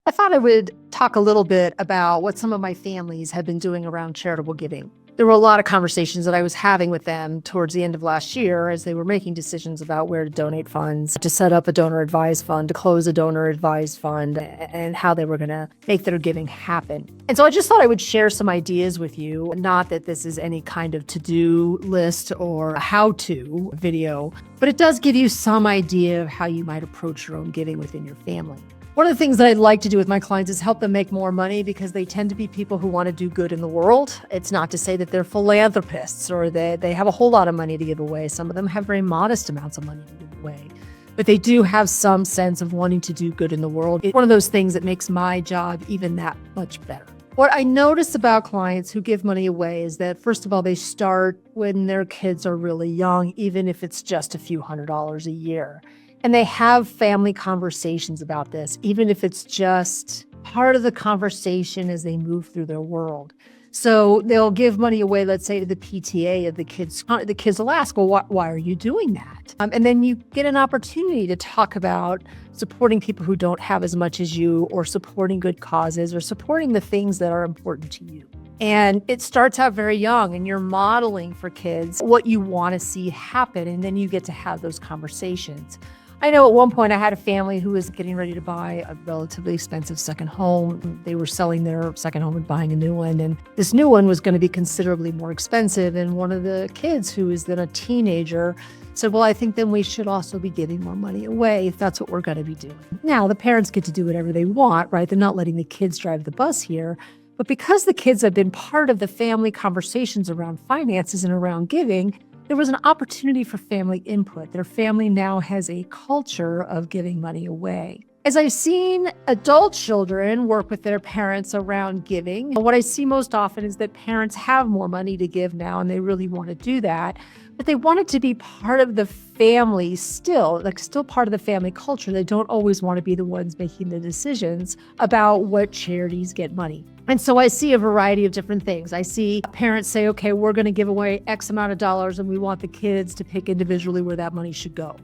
I thought I would talk a little bit about what some of my families have been doing around charitable giving. There were a lot of conversations that I was having with them towards the end of last year as they were making decisions about where to donate funds, to set up a donor advised fund, to close a donor advised fund, and how they were going to make their giving happen. And so I just thought I would share some ideas with you. Not that this is any kind of to-do list or a how-to video, but it does give you some idea of how you might approach your own giving within your family. One of the things that I'd like to do with my clients is help them make more money because they tend to be people who want to do good in the world. It's not to say that they're philanthropists or that they have a whole lot of money to give away. Some of them have very modest amounts of money to give away, but they do have some sense of wanting to do good in the world. It's one of those things that makes my job even that much better. What I notice about clients who give money away is that, first of all, they start when their kids are really young, even if it's just a few $100s a year. And they have family conversations about this, even if it's just part of the conversation as they move through their world. So they'll give money away, let's say, to the PTA of the kids. The kids will ask, well, why are you doing that? And then you get an opportunity to talk about supporting people who don't have as much as you, or supporting good causes, or supporting the things that are important to you. And it starts out very young, and you're modeling for kids what you want to see happen, and then you get to have those conversations. I know at one point I had a family who was getting ready to buy a relatively expensive second home. They were selling their second home and buying a new one. And this new one was going to be considerably more expensive. And one of the kids, who is then a teenager, said, well, I think then we should also be giving more money away if that's what we're going to be doing. Now, the parents get to do whatever they want, right? They're not letting the kids drive the bus here. But because the kids have been part of the family conversations around finances and around giving, there was an opportunity for family input. Their family now has a culture of giving money away. As I've seen adult children work with their parents around giving, what I see most often is that parents have more money to give now, and they really want to do that, but they want it to be part of the family still, still part of the family culture. They don't always want to be the ones making the decisions about what charities get money. And so I see a variety of different things. I see parents say, okay, we're going to give away X amount of dollars, and we want the kids to pick individually where that money should go.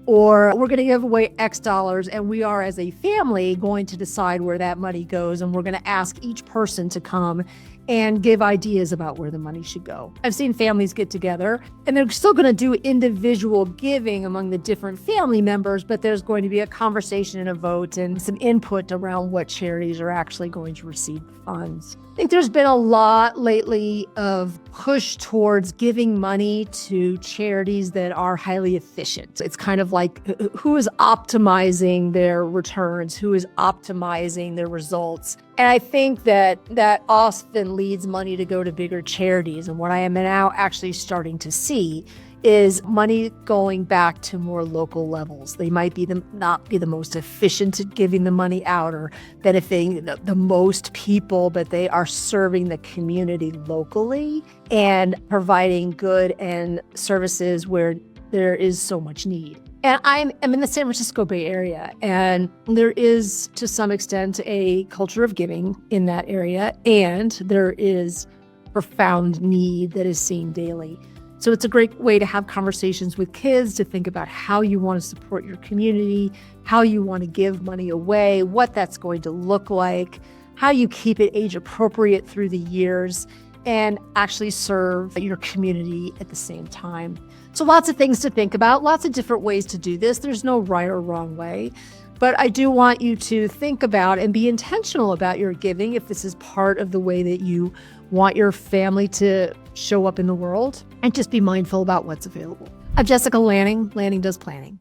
Or we're going to give away X dollars, and we are, as a family, going to decide where that money goes, and we're going to ask each person to come and give ideas about where the money should go. I've seen families get together, and they're still going to do individual giving among the different family members, but there's going to be a conversation and a vote and some input around what charities are actually going to receive funds. I think there's been a lot lately of push towards giving money to charities that are highly efficient. It's kind of like who is optimizing their returns, who is optimizing their results. And I think that often leads money to go to bigger charities. And what I am now actually starting to see is money going back to more local levels. They might be not be the most efficient at giving the money out or benefiting the most people, but they are serving the community locally and providing good and services where there is so much need. And I'm in the San Francisco Bay Area, and there is, to some extent, a culture of giving in that area, and there is profound need that is seen daily. So it's a great way to have conversations with kids, to think about how you want to support your community, how you want to give money away, what that's going to look like, how you keep it age appropriate through the years, and actually serve your community at the same time. So lots of things to think about, lots of different ways to do this. There's no right or wrong way. But I do want you to think about and be intentional about your giving if this is part of the way that you want your family to show up in the world, and just be mindful about what's available. I'm Jessica Lanning. Lanning does planning.